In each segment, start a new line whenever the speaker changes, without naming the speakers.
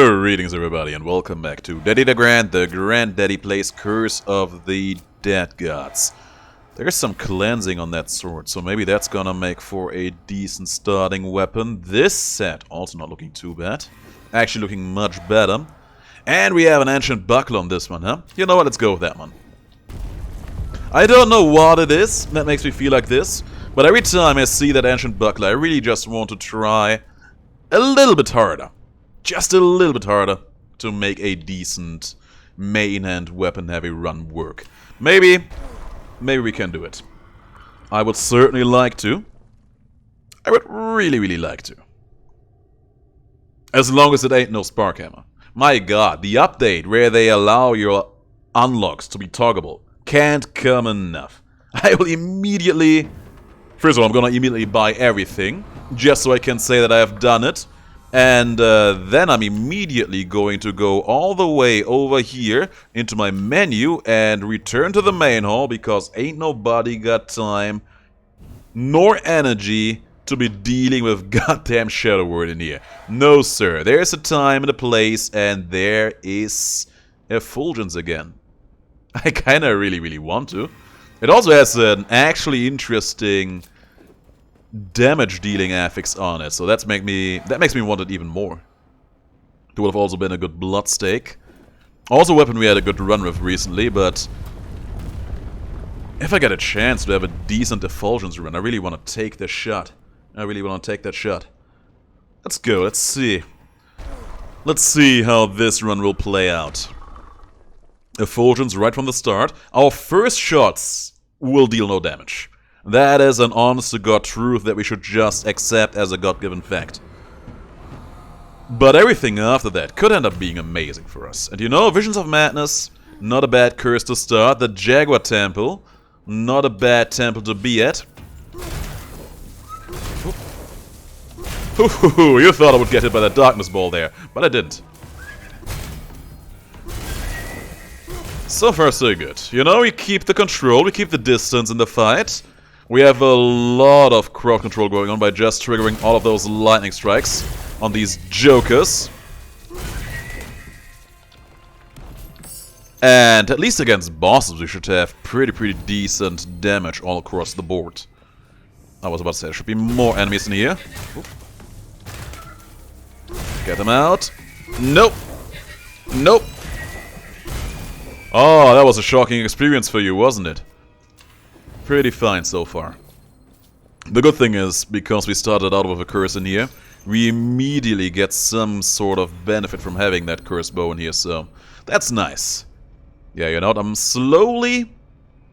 Greetings everybody and welcome back to DeGrand, the Granddaddy plays Curse of the Dead Gods. There's some cleansing on that sword, so maybe that's gonna make for a decent starting weapon. This set, also not looking too bad. Actually looking much better. And we have an ancient buckler on this one, huh? You know what, let's go with that one. I don't know what it is that makes me feel like this, but every time I see that ancient buckler, I really just want to try a little bit harder. Just a little bit harder to make a decent main and weapon heavy run work. Maybe we can do it. I would certainly like to. I would really like to. As long as it ain't no spark hammer. My god, the update where they allow your unlocks to be toggable can't come enough. I will immediately... First of all, I'm gonna immediately buy everything, just so I can say that I have done it. And then I'm immediately going to go all the way over here into my menu and return to the main hall, because ain't nobody got time nor energy to be dealing with goddamn Shadow Word in here. No sir, there's a time and a place, and there is Effulgence again. I kinda really want to. It also has an actually interesting damage dealing affix on it, so that makes me want it even more. It would have also been a good blood stake. Also a weapon we had a good run with recently, but if I get a chance to have a decent Effulgence run, I really want to take the shot. Let's go, let's see. Let's see how this run will play out. Effulgence right from the start. Our first shots will deal no damage. That is an honest-to-God truth that we should just accept as a God-given fact. But everything after that could end up being amazing for us. And you know, Visions of Madness, not a bad curse to start. The Jaguar Temple, not a bad temple to be at. Ooh, you thought I would get hit by that darkness ball there, but I didn't. So far so good. You know, we keep the control, we keep the distance in the fight. We have a lot of crowd control going on by just triggering all of those lightning strikes on these jokers. And at least against bosses we should have pretty decent damage all across the board. I was about to say there should be more enemies in here. Oop. Get them out. Nope. Nope. Oh, that was a shocking experience for you, wasn't it? Pretty fine so far. The good thing is, because we started out with a curse in here, we immediately get some sort of benefit from having that curse bow in here, so that's nice. Yeah, you know what, I'm slowly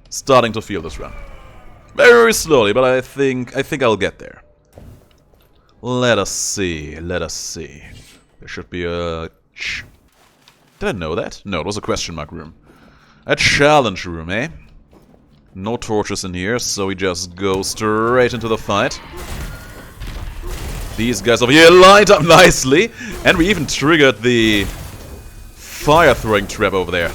starting to feel this run. Very slowly, but I think I'll get there. Let us see. There should be a... Did I know that? No, it was a question mark room. A challenge room, eh? No torches in here, so we just go straight into the fight. These guys over here lined up nicely, and we even triggered the fire throwing trap over there.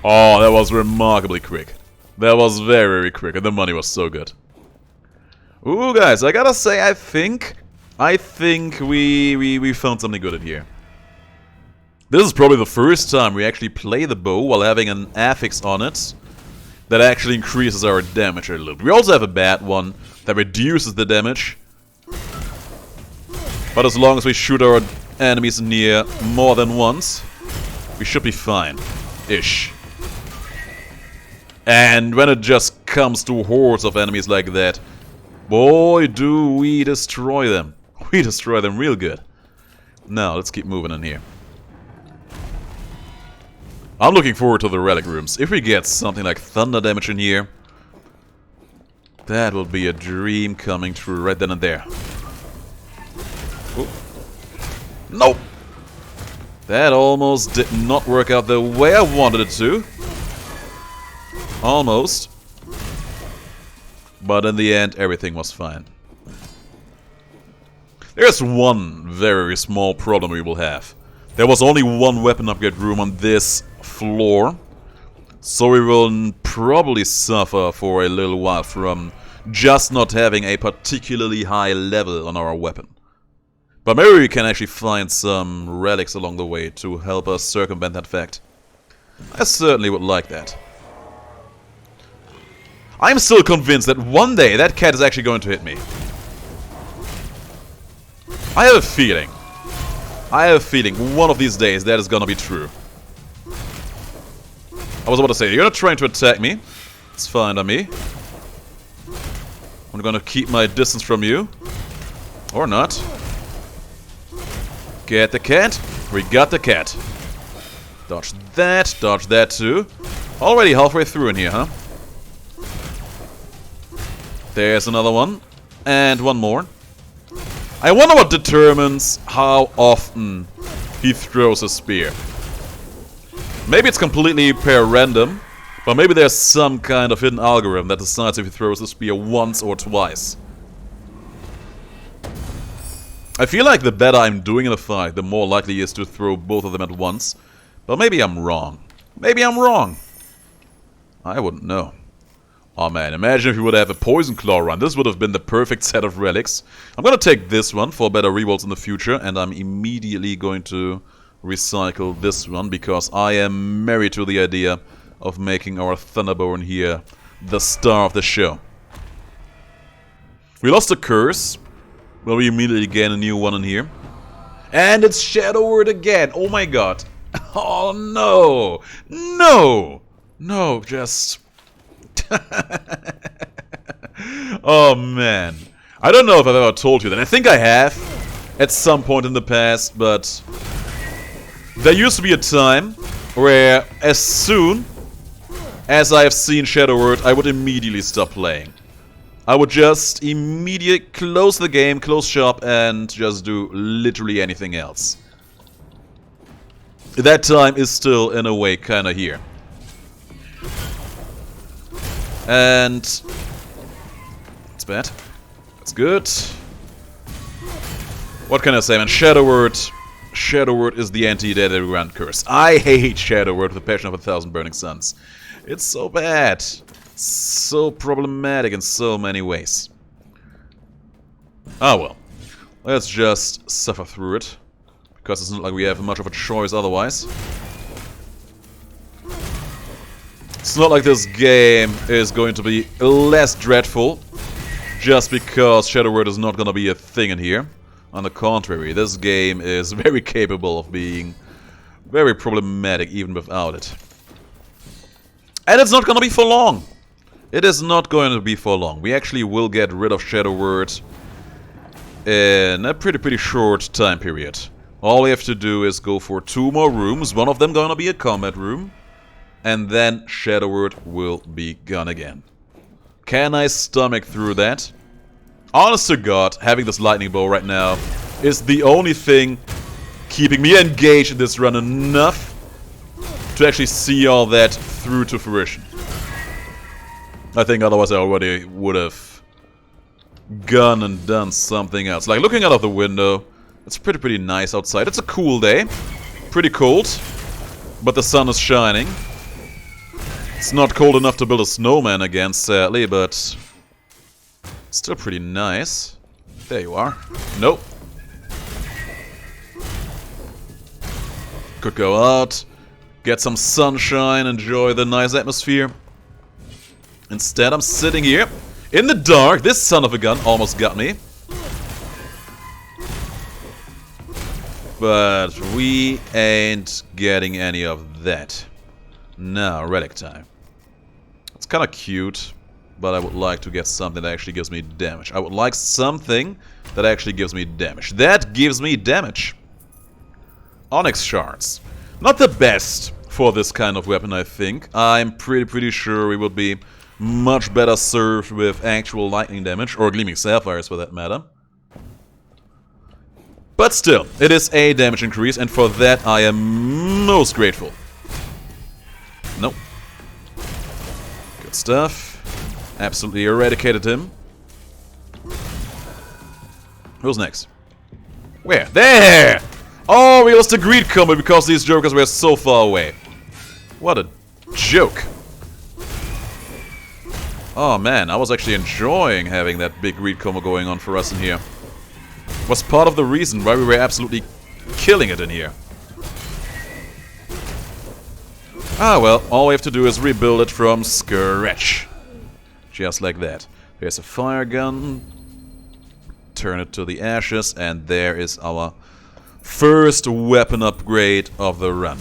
Oh, that was remarkably quick. That was very quick, and the money was so good. Ooh, guys, I gotta say, I think we found something good in here. This is probably the first time we actually play the bow while having an affix on it that actually increases our damage a little bit. We also have a bad one that reduces the damage. But as long as we shoot our enemies near more than once, we should be fine. Ish. And when it just comes to hordes of enemies like that, boy, do we destroy them. We destroy them real good. Now, let's keep moving in here. I'm looking forward to the relic rooms. If we get something like thunder damage in here, that will be a dream coming true right then and there. Ooh. Nope! That almost did not work out the way I wanted it to. Almost. But in the end, everything was fine. There's one very small problem we will have. There was only one weapon upgrade room on this floor, so we will probably suffer for a little while from just not having a particularly high level on our weapon. But maybe we can actually find some relics along the way to help us circumvent that fact. I certainly would like that. I'm still convinced that one day that cat is actually going to hit me. I have a feeling. One of these days that is gonna be true. I was about to say, you're not trying to attack me. It's fine on me. I'm gonna keep my distance from you. Or not. Get the cat. We got the cat. Dodge that too. Already halfway through in here, huh? There's another one. And one more. I wonder what determines how often he throws a spear. Maybe it's completely per random, but maybe there's some kind of hidden algorithm that decides if he throws a spear once or twice. I feel like the better I'm doing in a fight, the more likely he is to throw both of them at once. But maybe I'm wrong. I wouldn't know. Oh man, imagine if we would have a poison claw run. This would have been the perfect set of relics. I'm gonna take this one for better rerolls in the future, and I'm immediately going to recycle this one because I am married to the idea of making our Thunderborn here the star of the show. We lost a curse. Well, we immediately gain a new one in here. And it's Shadow Word again. Oh my god. Oh no. No, just... Oh man. I don't know if I've ever told you that. I think I have at some point in the past, but there used to be a time where as soon as I have seen Shadow Word, I would immediately stop playing. I would just immediately close the game, close shop, and just do literally anything else. That time is still, in a way, kinda here. And... That's bad. That's good. What can I say, man? Shadow Word is the anti-DeGrand curse. I hate Shadow Word with the passion of 1,000 burning suns. It's so bad. So problematic in so many ways. Ah well. Let's just suffer through it. Because it's not like we have much of a choice otherwise. It's not like this game is going to be less dreadful just because Shadow Word is not going to be a thing in here. On the contrary, this game is very capable of being very problematic even without it. And it's not going to be for long. It is not going to be for long. We actually will get rid of Shadow Word in a pretty short time period. All we have to do is go for 2 more rooms, one of them gonna be a combat room, and then Shadow Word will be gone again. Can I stomach through that? Honest to God, having this lightning bow right now is the only thing keeping me engaged in this run enough to actually see all that through to fruition. I think otherwise I already would have gone and done something else. Like looking out of the window, it's pretty nice outside. It's a cool day. Pretty cold. But the sun is shining. It's not cold enough to build a snowman again, sadly, but still pretty nice. There you are. Nope. Could go out, get some sunshine, enjoy the nice atmosphere. Instead, I'm sitting here in the dark. This son of a gun almost got me. But we ain't getting any of that. Now, relic time. It's kind of cute, but I would like to get something that actually gives me damage. I would like something that actually gives me damage. That gives me damage. Onyx shards. Not the best for this kind of weapon, I think. I'm pretty sure we would be much better served with actual lightning damage, or gleaming sapphires for that matter. But still, it is a damage increase, and for that I am most grateful. Nope. Good stuff. Absolutely eradicated him. Who's next? Where? There! Oh, we lost the greed combo because these jokers were so far away. What a joke. Oh man, I was actually enjoying having that big greed combo going on for us in here. was part of the reason why we were absolutely killing it in here. Ah well, all we have to do is rebuild it from scratch. Just like that. Here's a fire gun. Turn it to the ashes, and there is our first weapon upgrade of the run.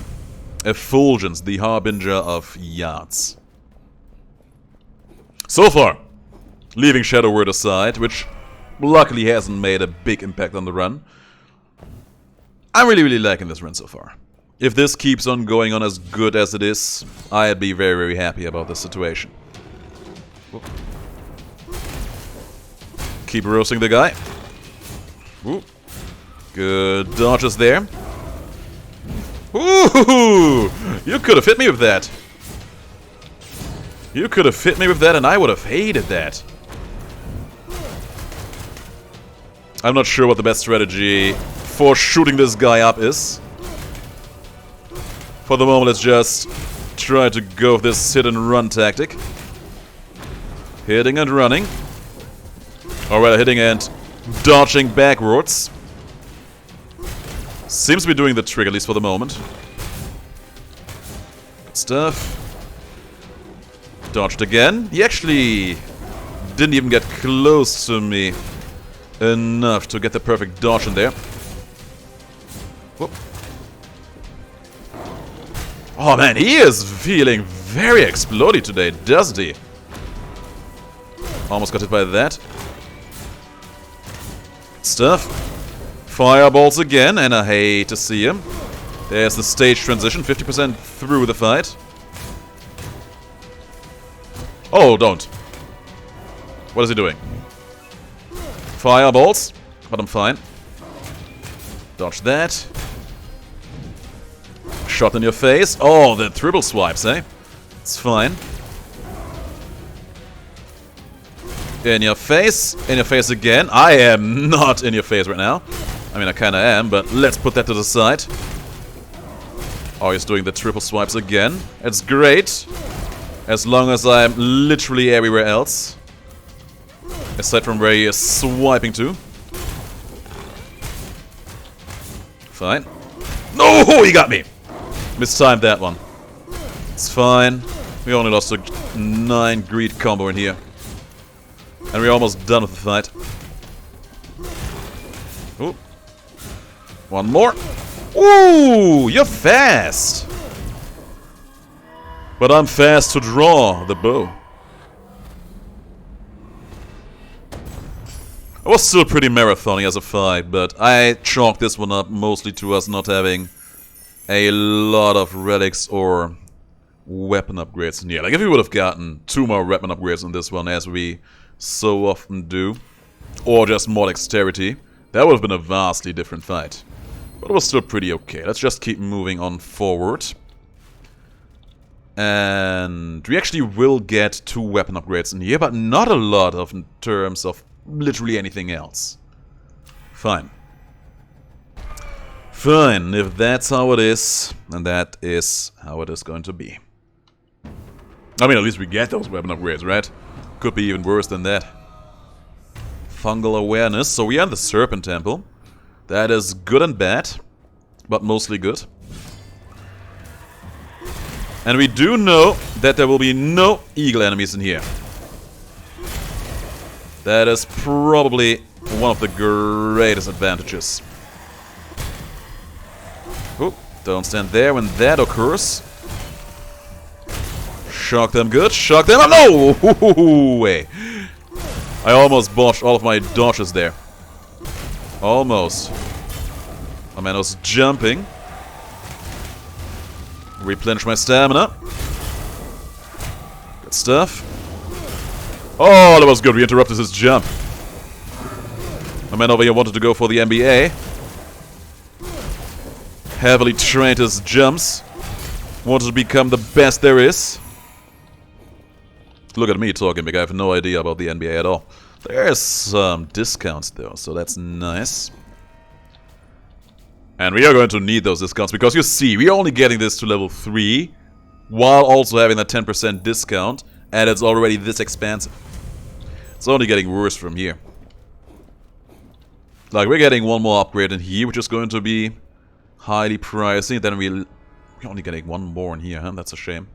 Effulgence, the harbinger of yards. So far, leaving Shadow Word aside, which luckily hasn't made a big impact on the run, I'm really liking this run so far. If this keeps on going on as good as it is, I'd be very happy about this situation. Whoop. Keep roasting the guy. Whoop. Good dodges there. Ooh! You could have hit me with that. You could have hit me with that and I would have hated that. I'm not sure what the best strategy for shooting this guy up is. For the moment, let's just try to go with this hit and run tactic. Hitting and running. Or rather, hitting and dodging backwards. Seems to be doing the trick, at least for the moment. Good stuff. Dodged again. He actually didn't even get close to me enough to get the perfect dodge in there. Whoop. Oh man, he is feeling very explodey today, doesn't he? Almost got hit by that. Good stuff. Fireballs again, and I hate to see him. There's the stage transition, 50% through the fight. Oh, don't. What is he doing? Fireballs, but I'm fine. Dodge that. Shot in your face. Oh, the triple swipes, eh? It's fine. In your face again. I am not in your face right now. I mean, I kinda am, but let's put that to the side. Oh, he's doing the triple swipes again. It's great. As long as I'm literally everywhere else. Aside from where he is swiping to. Fine. No, he got me! Mistimed that one. It's fine. We only lost a 9 greed combo in here. And we're almost done with the fight. Ooh. One more. Ooh, you're fast! But I'm fast to draw the bow. It was still pretty marathon-y as a fight, but I chalked this one up mostly to us not having a lot of relics or weapon upgrades in here. Like, if we would have gotten 2 more weapon upgrades on this one, as we so often do, or just more dexterity, that would have been a vastly different fight. But it was still pretty okay. Let's just keep moving on forward. And we actually will get 2 weapon upgrades in here, but not a lot of in terms of literally anything else. Fine. Fine, if that's how it is, then that is how it is going to be. I mean, at least we get those weapon upgrades, right? Could be even worse than that. Fungal awareness. So we are in the Serpent Temple. That is good and bad, but mostly good. And we do know that there will be no eagle enemies in here. That is probably one of the greatest advantages. Oh, don't stand there when that occurs. Shock them good, shock them. Oh no! Way. I almost botched all of my dodges there. Almost. My man was jumping. Replenish my stamina. Good stuff. Oh, that was good. We interrupted his jump. My man over here wanted to go for the NBA. Heavily trained his jumps. Wanted to become the best there is. Look at me talking big. I have no idea about the NBA at all. There's some discounts though, so that's nice. And we are going to need those discounts because you see, we are only getting this to level 3 while also having that 10% discount, and it's already this expensive. It's only getting worse from here. Like, we're getting one more upgrade in here, which is going to be highly pricey. Then we're only getting one more in here, huh? That's a shame.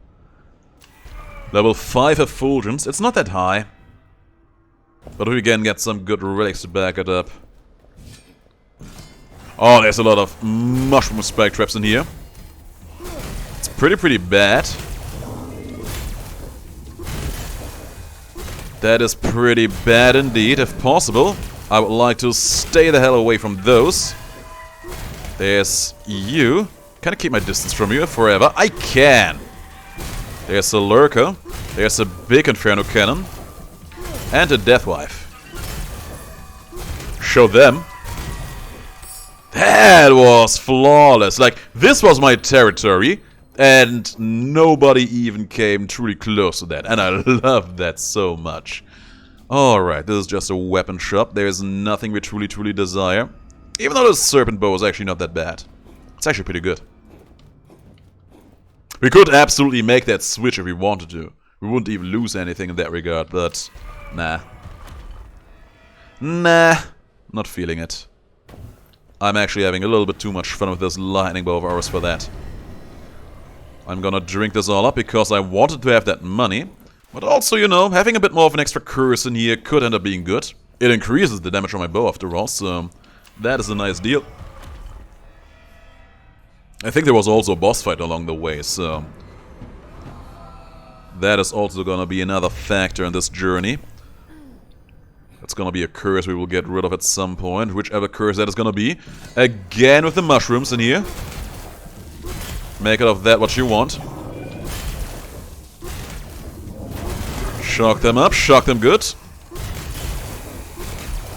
Level 5 Effulgence. It's not that high. But we can get some good relics to back it up. Oh, there's a lot of mushroom spike traps in here. It's pretty bad. That is pretty bad indeed. If possible, I would like to stay the hell away from those. There's you. Can I keep my distance from you forever? I can. There's a lurker. There's a big inferno cannon. And a deathwife. Show them. That was flawless. Like, this was my territory. And nobody even came truly close to that. And I love that so much. Alright, this is just a weapon shop. There's nothing we truly desire. Even though the serpent bow is actually not that bad. It's actually pretty good. We could absolutely make that switch if we wanted to. We wouldn't even lose anything in that regard, but... Nah. Nah. Not feeling it. I'm actually having a little bit too much fun with this lightning bow of ours for that. I'm gonna drink this all up because I wanted to have that money. But also, you know, having a bit more of an extra curse in here could end up being good. It increases the damage on my bow after all, so that is a nice deal. I think there was also a boss fight along the way, so that is also gonna be another factor in this journey. That's gonna be a curse we will get rid of at some point, whichever curse that is gonna be. Again with the mushrooms in here. Make it of that what you want. Shock them up, shock them good.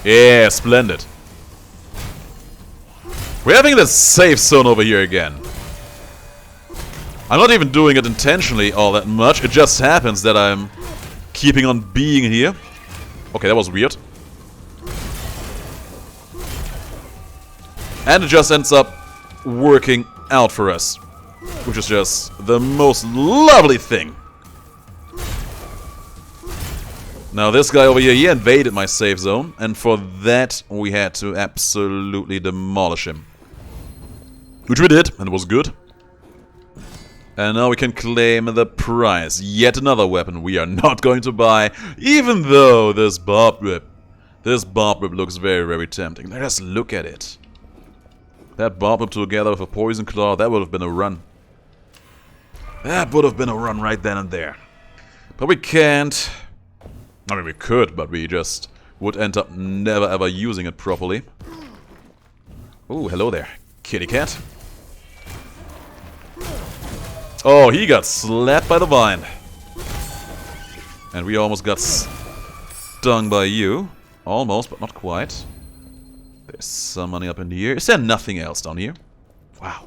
Yeah, splendid. We're having this safe zone over here again. I'm not even doing it intentionally all that much. It just happens that I'm keeping on being here. Okay, that was weird. And it just ends up working out for us. Which is just the most lovely thing. Now this guy over here, he invaded my safe zone. And for that, we had to absolutely demolish him. Which we did, and it was good. And now we can claim the prize. Yet another weapon we are not going to buy. Even though this barbed whip looks very tempting. Let us look at it. That barbed whip together with a poison claw, that would have been a run. That would have been a run right then and there. But we can't. I mean, we could, but we just would end up never ever using it properly. Oh, hello there, kitty cat. Oh, he got slapped by the vine. And we almost got stung by you. Almost, but not quite. There's some money up in here. Is there nothing else down here? Wow.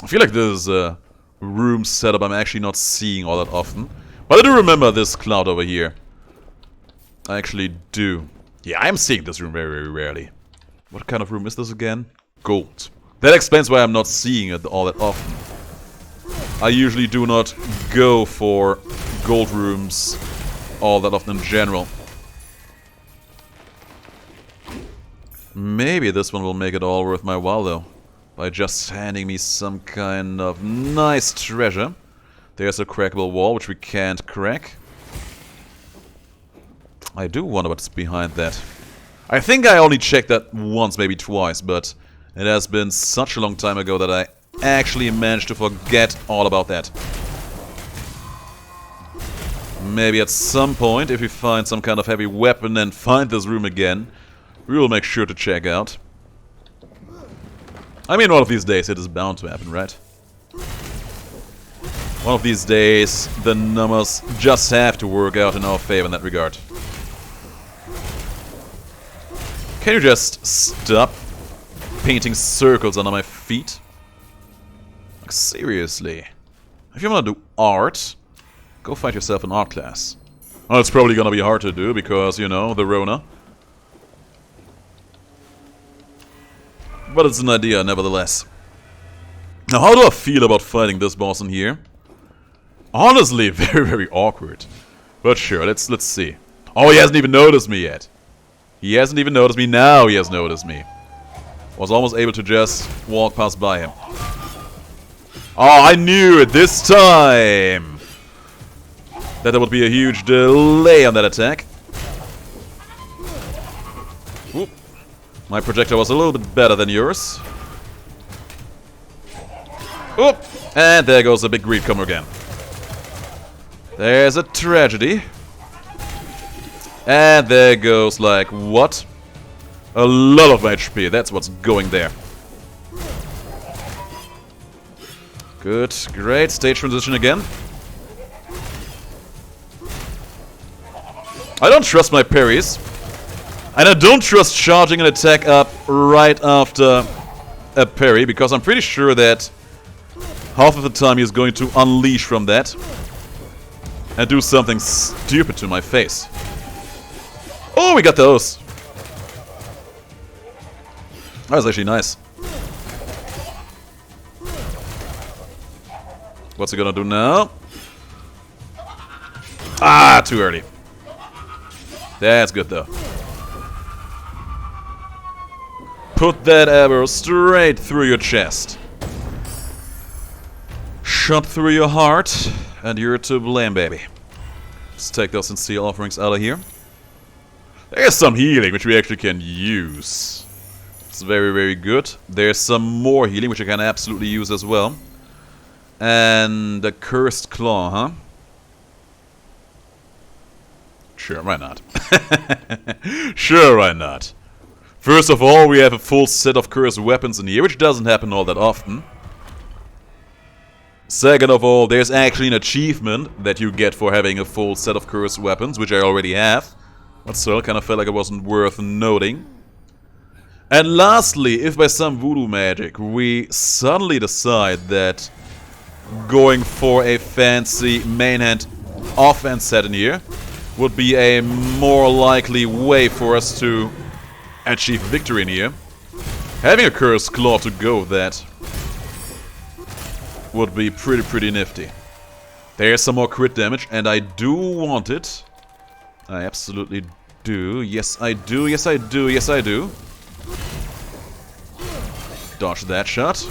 I feel like this room setup I'm actually not seeing all that often. But I do remember this cloud over here. I actually do. Yeah, I'm seeing this room very rarely. What kind of room is this again? Gold. That explains why I'm not seeing it all that often. I usually do not go for gold rooms all that often in general. Maybe this one will make it all worth my while though. By just handing me some kind of nice treasure. There's a crackable wall, which we can't crack. I do wonder what's behind that. I think I only checked that once, maybe twice, but it has been such a long time ago that I actually managed to forget all about that. Maybe at some point, if we find some kind of heavy weapon and find this room again, we will make sure to check out. I mean, one of these days it is bound to happen, right? One of these days, the numbers just have to work out in our favor in that regard. Can you just stop painting circles under my feet? Like, seriously. If you want to do art, go find yourself an art class. Well, it's probably gonna be hard to do because, you know, the Rona. But it's an idea, nevertheless. Now, how do I feel about fighting this boss in here? Honestly, very awkward. But sure, let's see. Oh, he hasn't even noticed me yet. He hasn't even noticed me. Now he has noticed me. Was almost able to just walk past by him. Oh, I knew it this time! That there would be a huge delay on that attack. Oop. My projector was a little bit better than yours. Oop! And there goes the big greed comer again. There's a tragedy. And there goes, like, what? A lot of HP. That's what's going there. Good. Great. Stage transition again. I don't trust my parries. And I don't trust charging an attack up right after a parry, because I'm pretty sure that half of the time he's going to unleash from that and do something stupid to my face. Oh, we got those. That was actually nice. What's he gonna do now? Ah, too early. That's good though. Put that arrow straight through your chest. Shot through your heart, and you're to blame, baby. Let's take those sincere offerings out of here. There's some healing, which we actually can use. It's very, very good. There's some more healing, which I can absolutely use as well. And the Cursed Claw, huh? Sure, why not? Sure, why not? First of all, we have a full set of cursed weapons in here, which doesn't happen all that often. Second of all, there's actually an achievement that you get for having a full set of cursed weapons, which I already have. But still, kind of felt like it wasn't worth noting. And lastly, if by some voodoo magic we suddenly decide that going for a fancy main hand offense set in here would be a more likely way for us to achieve victory in here, having a Cursed Claw to go with that would be pretty nifty. There's some more crit damage, and I do want it. I absolutely do. Yes, I do. Yes, I do. Yes, I do. Dodge that shot.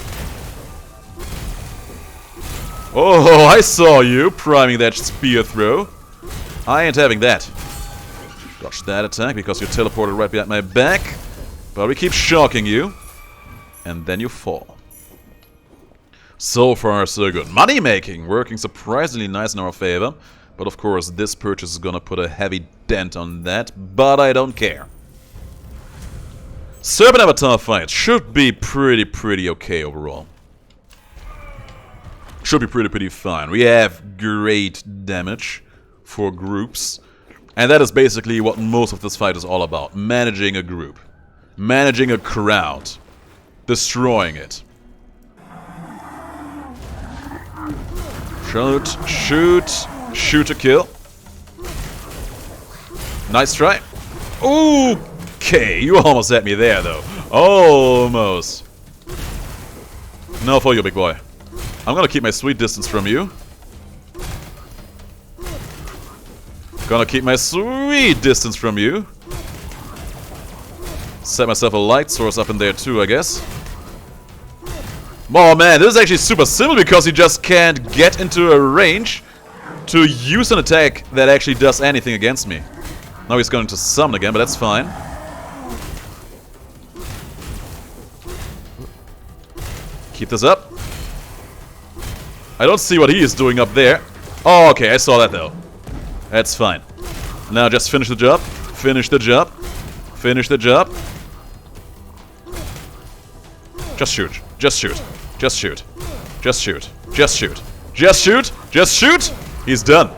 Oh, I saw you priming that spear throw. I ain't having that. Dodge that attack because you teleported right behind my back. But we keep shocking you. And then you fall. So far, so good. Money making working surprisingly nice in our favor. But of course, this purchase is gonna put a heavy dent on that. But I don't care. Serpent Avatar fight should be pretty okay overall. Should be pretty fine. We have great damage for groups. And that is basically what most of this fight is all about. Managing a group. Managing a crowd. Destroying it. Shoot, shoot, shoot to kill. Nice try. Okay, you almost had me there though. Almost. No for you, big boy. I'm gonna keep my sweet distance from you. Gonna keep my sweet distance from you. Set myself a light source up in there too, I guess. Oh man, this is actually super simple because he just can't get into a range to use an attack that actually does anything against me. Now he's going to summon again, but that's fine. Keep this up. I don't see what he is doing up there. Oh, okay, I saw that though. That's fine. Now just finish the job. Finish the job. Finish the job. Just shoot. Just shoot. Just shoot. Just shoot. Just shoot. Just shoot. Just shoot. He's done.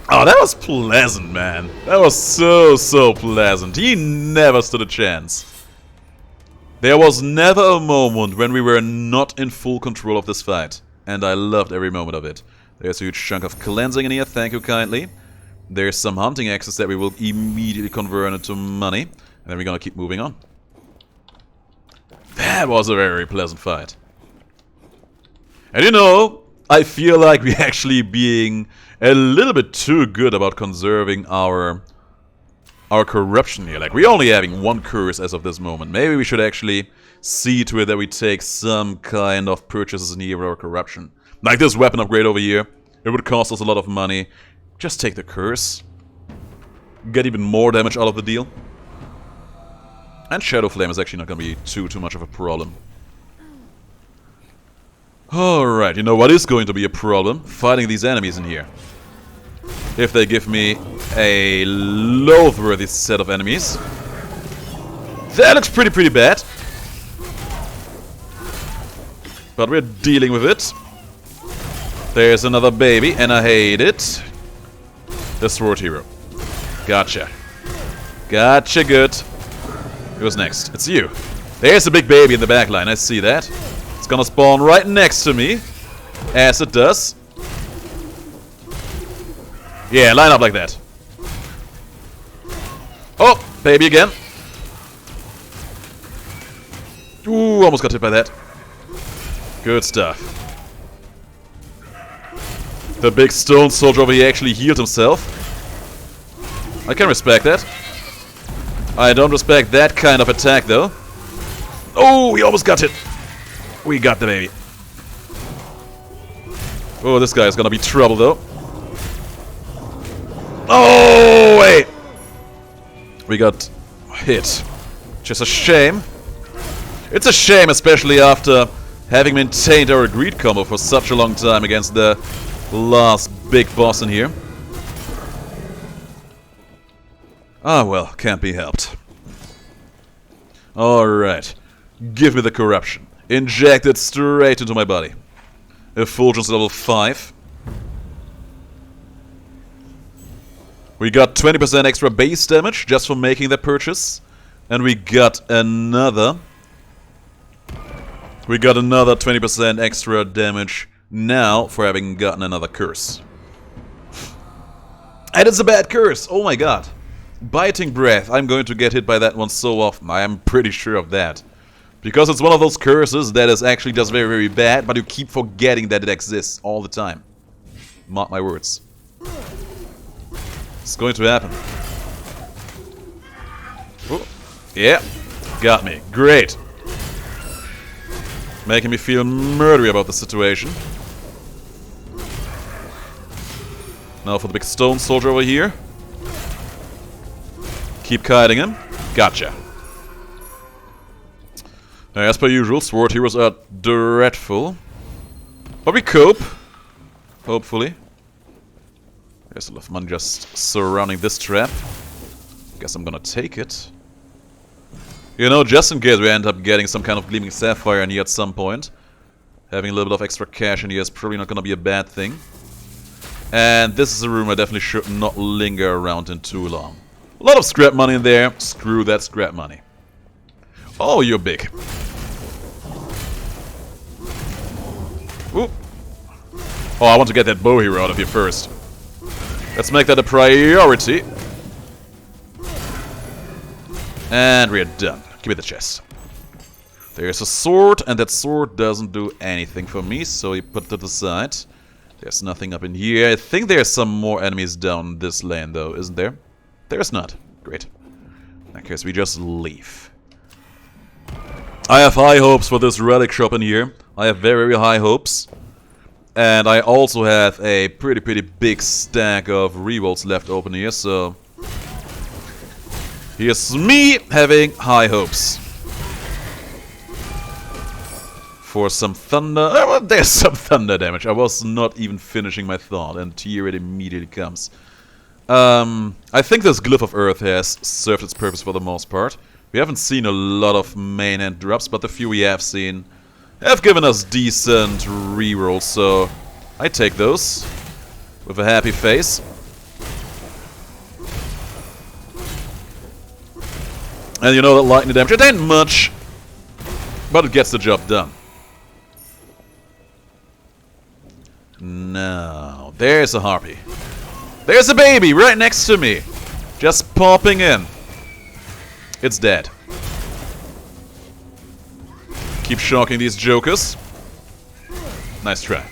Oh, that was pleasant, man. That was so pleasant. He never stood a chance. There was never a moment when we were not in full control of this fight. And I loved every moment of it. There's a huge chunk of cleansing in here, thank you kindly. There's some hunting axes that we will immediately convert into money. And then we're gonna keep moving on. That was a very pleasant fight. And you know, I feel like we're actually being a little bit too good about conserving our our corruption here. Like, we're only having one curse as of this moment. Maybe we should actually see to it that we take some kind of purchases in here with our corruption. Like this weapon upgrade over here. It would cost us a lot of money. Just take the curse. Get even more damage out of the deal. And Shadow Flame is actually not going to be too much of a problem. Alright, you know what is going to be a problem? Fighting these enemies in here. If they give me a loathworthy set of enemies. That looks pretty bad. But we're dealing with it. There's another baby, and I hate it. The Sword Hero. Gotcha. Gotcha, good. Who's next? It's you. There's a big baby in the back line, I see that. It's gonna spawn right next to me. As it does. Yeah, line up like that. Oh, baby again. Ooh, almost got hit by that. Good stuff. The big stone soldier over here actually healed himself. I can respect that. I don't respect that kind of attack, though. Oh, we almost got it. We got the baby. Oh, this guy is gonna be trouble, though. Oh, wait. We got hit. Just a shame. It's a shame, especially after having maintained our greed combo for such a long time against the last big boss in here. Ah, well, can't be helped. Alright. Give me the corruption. Inject it straight into my body. Effulgence level 5. We got 20% extra base damage just for making that purchase. And we got another 20% extra damage now for having gotten another curse. And it's a bad curse! Oh my god. Biting Breath. I'm going to get hit by that one so often. I am pretty sure of that. Because it's one of those curses that is actually just very bad, but you keep forgetting that it exists all the time. Mark my words. It's going to happen. Oh, yeah. Got me. Great. Making me feel murdery about the situation. Now for the big stone soldier over here. Keep kiting him. Gotcha. Now, as per usual, sword heroes are dreadful. But we cope. Hopefully. There's a lot of money just surrounding this trap. Guess I'm gonna take it. You know, just in case we end up getting some kind of gleaming sapphire in here at some point. Having a little bit of extra cash in here is probably not gonna be a bad thing. And this is a room I definitely should not linger around in too long. A lot of scrap money in there. Screw that scrap money. Oh, you're big. Ooh. Oh, I want to get that bow hero out of here first. Let's make that a priority. And we're done. Give me the chest. There's a sword, and that sword doesn't do anything for me, so we put it to the side. There's nothing up in here. I think there's some more enemies down this lane, though, isn't there? There's not. Great. In that case, we just leave. I have high hopes for this relic shop in here. I have very high hopes. And I also have a pretty big stack of rerolls left open here, so... Here's me having high hopes. For some thunder... well, there's some thunder damage. I was not even finishing my thought, and here it immediately comes. I think this Glyph of Earth has served its purpose for the most part. We haven't seen a lot of main end drops, but the few we have seen have given us decent rerolls, so I take those with a happy face. And you know that lightning damage, it ain't much, but it gets the job done. Now, there's a harpy. There's a baby right next to me, just popping in. It's dead. Keep shocking these jokers. Nice try.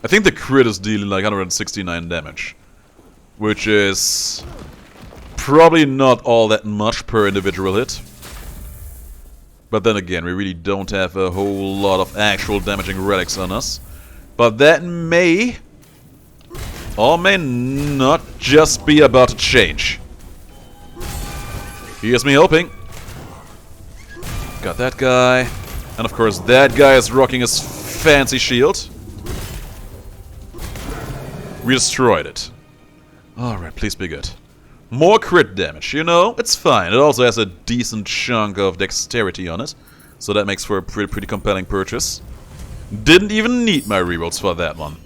I think the crit is dealing like 169 damage, which is Probably not all that much per individual hit. But then again, we really don't have a whole lot of actual damaging relics on us. But that may or may not just be about to change. Here's me hoping. Got that guy. And of course that guy is rocking his fancy shield. We destroyed it. Alright, please be good. More crit damage, you know, it's fine. It also has a decent chunk of dexterity on it. So that makes for a pretty compelling purchase. Didn't even need my rerolls for that one.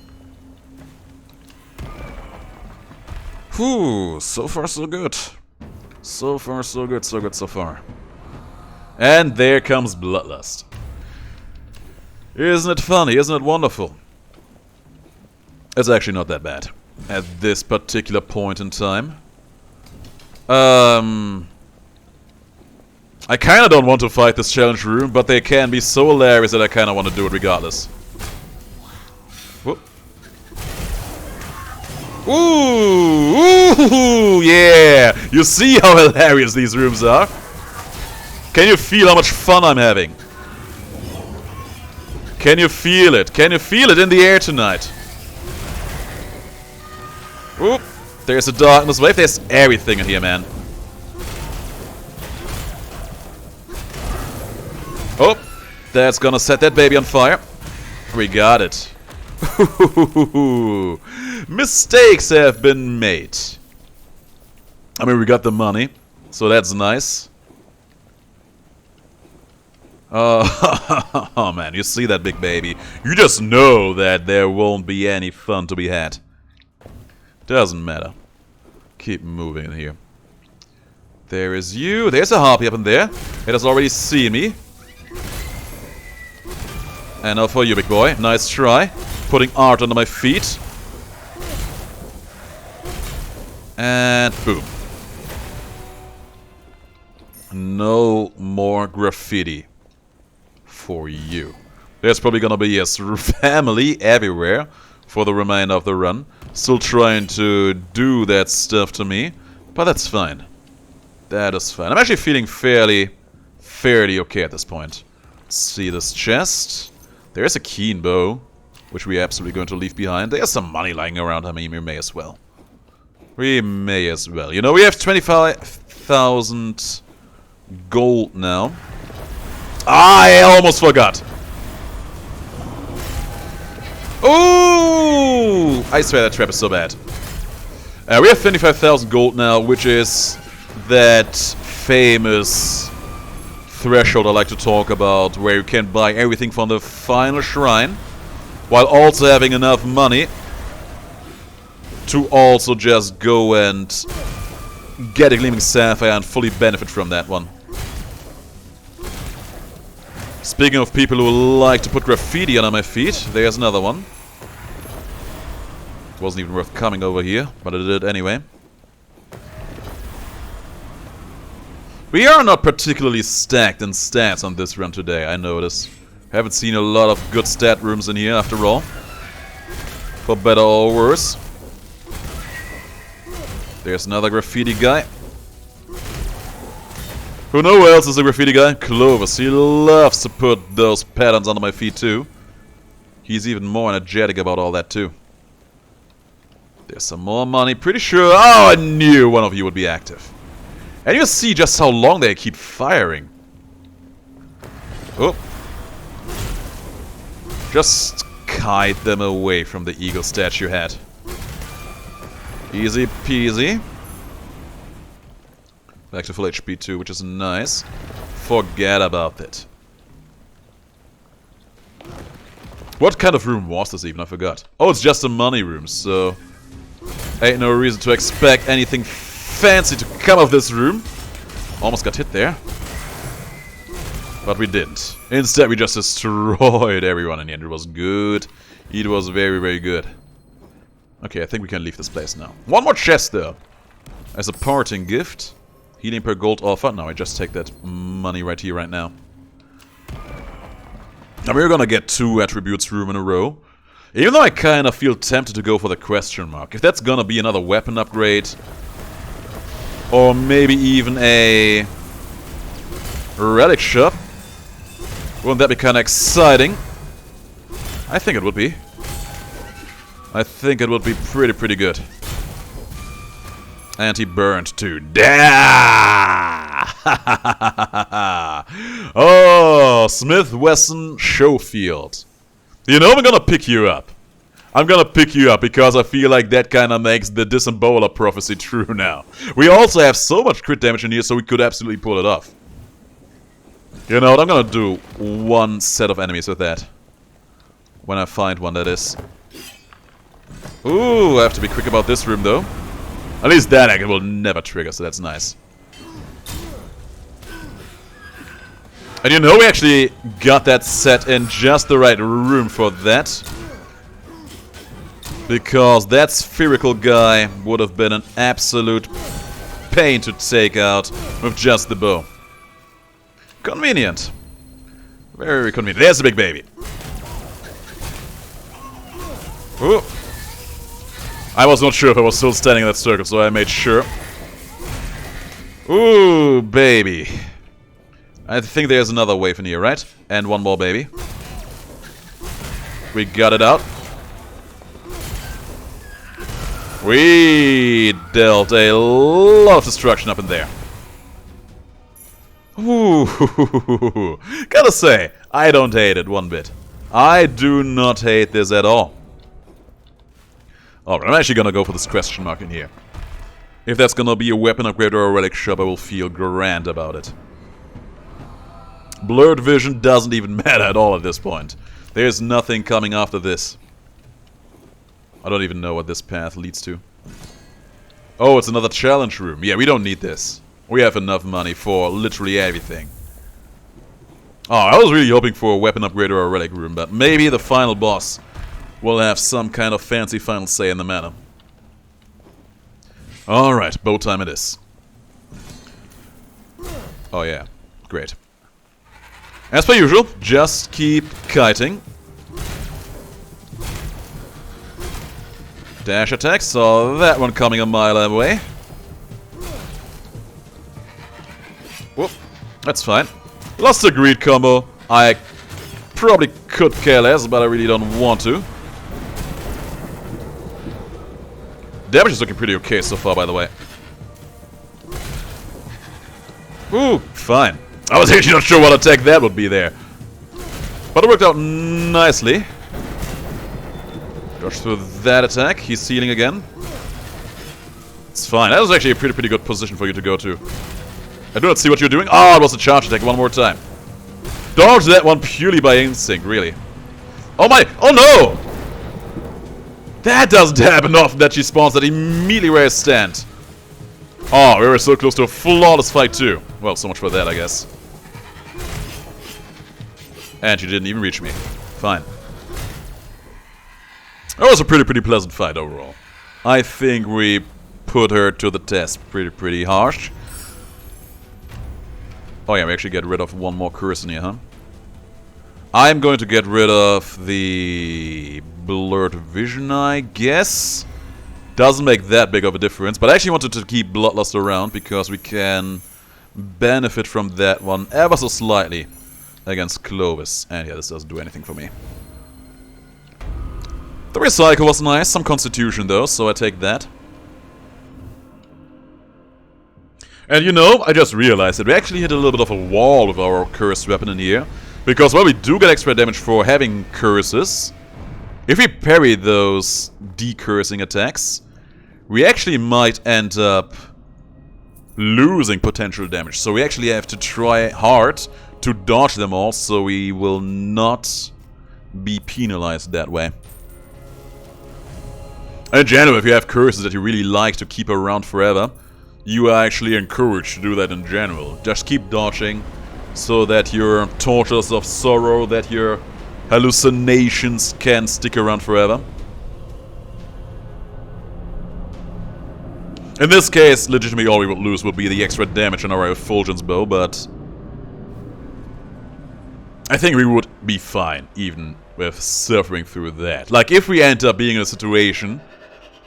Whew, so far so good. So far so good, so good so far. And there comes Bloodlust. Isn't it funny, isn't it wonderful? It's actually not that bad. At this particular point in time. I kinda don't want to fight this challenge room, but they can be so hilarious that I kinda want to do it regardless. Whoop. Ooh, yeah! You see how hilarious these rooms are? Can you feel how much fun I'm having? Can you feel it? Can you feel it in the air tonight? Oop. There's a darkness wave. There's everything in here, man. Oh, that's gonna set that baby on fire. We got it. Mistakes have been made. I mean, we got the money, so that's nice. Oh man, you see that big baby. You just know that there won't be any fun to be had. Doesn't matter. Keep moving in here. There is you. There's a harpy up in there. It has already seen me. And now for you, big boy. Nice try. Putting art under my feet. And boom. No more graffiti. For you. There's probably gonna be a family everywhere for the remainder of the run. Still trying to do that stuff to me, but that's fine. That is fine. I'm actually feeling fairly okay at this point. Let's see this chest. There's a keen bow, which we're absolutely going to leave behind. There's some money lying around. I mean, we may as well. We may as well. You know, we have 25,000 gold now. I almost forgot. Ooh! I swear that trap is so bad. We have 25,000 gold now, which is that famous threshold I like to talk about, where you can buy everything from the final shrine, while also having enough money to also just go and get a gleaming sapphire and fully benefit from that one. Speaking of people who like to put graffiti under my feet, there's another one. It wasn't even worth coming over here, but I did it anyway. We are not particularly stacked in stats on this run today, I notice. Haven't seen a lot of good stat rooms in here after all. For better or worse. There's another graffiti guy. Who else is a graffiti guy? Clovis. He loves to put those patterns under my feet too. He's even more energetic about all that too. There's some more money. Pretty sure... Oh, I knew one of you would be active. And you see just how long they keep firing. Oh. Just kite them away from the eagle statue head. Easy peasy. Back to full HP too, which is nice. Forget about it. What kind of room was this even? I forgot. Oh, it's just a money room, so... ain't no reason to expect anything fancy to come of this room. Almost got hit there. But we didn't. Instead, we just destroyed everyone in the end. It was good. It was very, very good. Okay, I think we can leave this place now. One more chest, though. As a parting gift. Healing per gold offer. No, I just take that money right here, right now. And we're gonna get 2 attributes room in a row. Even though I kind of feel tempted to go for the question mark. If that's gonna be another weapon upgrade, Or maybe even a relic shop. Wouldn't that be kind of exciting? I think it would be. I think it would be pretty good. And he burned too. Oh, Smith Wesson Schofield. You know, I'm gonna pick you up. I'm gonna pick you up because I feel like that kind of makes the Disembowler prophecy true now. We also have so much crit damage in here, so we could absolutely pull it off. You know what, I'm gonna do one set of enemies with that. When I find one, that is. Ooh, I have to be quick about this room, though. At least that angle will never trigger, so that's nice. And you know, we actually got that set in just the right room for that. Because that spherical guy would have been an absolute pain to take out with just the bow. Convenient. Very convenient. There's the big baby. Ooh. I was not sure if I was still standing in that circle, so I made sure. Ooh, baby. I think there's another wave in here, right? And one more baby. We got it out. We dealt a lot of destruction up in there. Ooh, gotta say, I don't hate it one bit. I do not hate this at all. Alright, I'm actually gonna go for this question mark in here. If that's gonna be a weapon upgrade or a relic shop, I will feel grand about it. Blurred vision doesn't even matter at all at this point. There's nothing coming after this. I don't even know what this path leads to. Oh, it's another challenge room. Yeah, we don't need this. We have enough money for literally everything. Oh, I was really hoping for a weapon upgrade or a relic room, but maybe the final boss will have some kind of fancy final say in the matter. Alright, bow time it is. Oh yeah, great. As per usual, just keep kiting. Dash attack, saw that one coming a mile away. Whoop, that's fine. Lost the greed combo. I probably could care less, but I really don't want to. Damage is looking pretty okay so far, by the way. Ooh, fine. I was actually not sure what attack that would be there. But it worked out nicely. Dodge through that attack. He's healing again. It's fine. That was actually a pretty good position for you to go to. I do not see what you're doing. Oh, it was a charge attack one more time. Dodge that one purely by instinct, really. Oh my! Oh no! That doesn't happen often that she spawns that immediately where I stand. Oh, we were so close to a flawless fight too. Well, so much for that, I guess. And she didn't even reach me. Fine. That was a pretty pleasant fight overall. I think we put her to the test pretty harsh. Oh yeah, we actually get rid of one more curse in here, huh? I'm going to get rid of the blurred vision, I guess. Doesn't make that big of a difference, but I actually wanted to keep Bloodlust around because we can benefit from that one ever so slightly against Clovis. And yeah, this doesn't do anything for me. The recycle was nice, some constitution though, so I take that. And you know, I just realized that we actually hit a little bit of a wall with our cursed weapon in here. Because while we do get extra damage for having curses, if we parry those decursing attacks, we actually might end up losing potential damage. So we actually have to try hard to dodge them all, so we will not be penalized that way. In general, if you have curses that you really like to keep around forever, you are actually encouraged to do that in general. Just keep dodging, so that your tortures of sorrow, that your hallucinations can stick around forever. In this case, legitimately all we would lose would be the extra damage on our Effulgence bow, but I think we would be fine, even with suffering through that. Like, if we end up being in a situation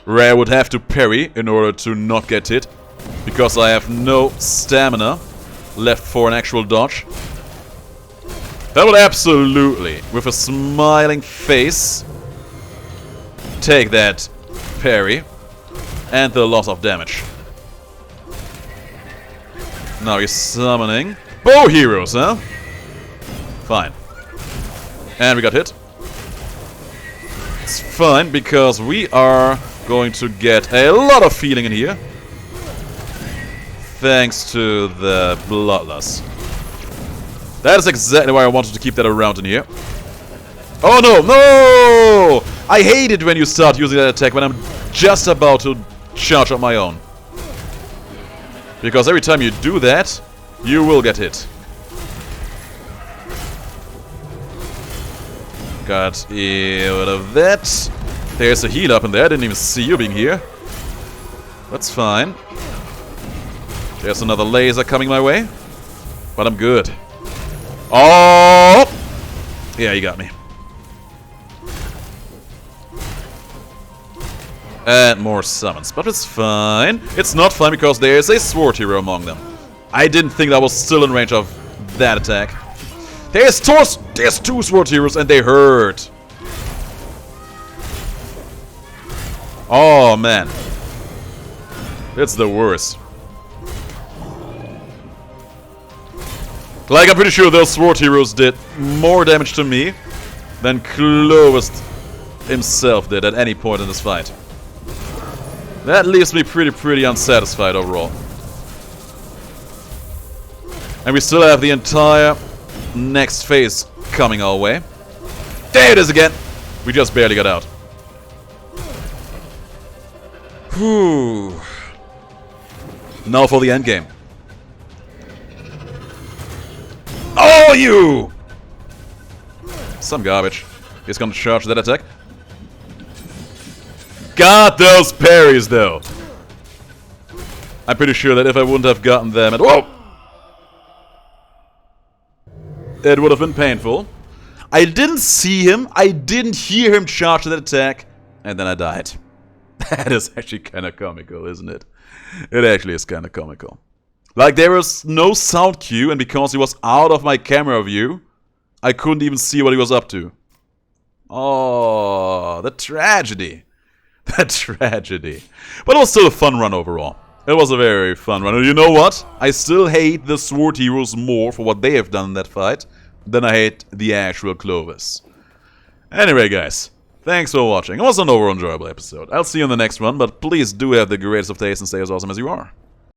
where I would have to parry in order to not get hit, because I have no stamina left for an actual dodge. That would absolutely, with a smiling face, take that parry and the loss of damage. Now he's summoning bow heroes, huh? Fine. And we got hit. It's fine, because we are going to get a lot of feeling in here. Thanks to the bloodlust. That is exactly why I wanted to keep that around in here. Oh no, no! I hate it when you start using that attack when I'm just about to charge up my own. Because every time you do that, you will get hit. Got rid of that. There's a heal up in there. I didn't even see you being here. That's fine. There's another laser coming my way. But I'm good. Oh! Yeah, you got me. And more summons. But it's fine. It's not fine because there's a sword hero among them. I didn't think that was still in range of that attack. There's two sword heroes and they hurt. Oh man. It's the worst. Like, I'm pretty sure those sword heroes did more damage to me than Clovis himself did at any point in this fight. That leaves me pretty unsatisfied overall. And we still have the entire next phase coming our way. There it is again! We just barely got out. Whew. Now for the end game. Oh, you! Some garbage. He's gonna charge that attack. Got those parries, though. I'm pretty sure that if I wouldn't have gotten them at... Whoa! It would have been painful. I didn't see him. I didn't hear him charge that attack. And then I died. That is actually kind of comical, isn't it? It actually is kind of comical. Like, there was no sound cue, and because he was out of my camera view, I couldn't even see what he was up to. Oh, the tragedy. The tragedy. But it was still a fun run overall. It was a very fun run. And you know what? I still hate the sword heroes more for what they have done in that fight than I hate the actual Clovis. Anyway, guys. Thanks for watching. It was an overall enjoyable episode. I'll see you in the next one, but please do have the greatest of taste and stay as awesome as you are.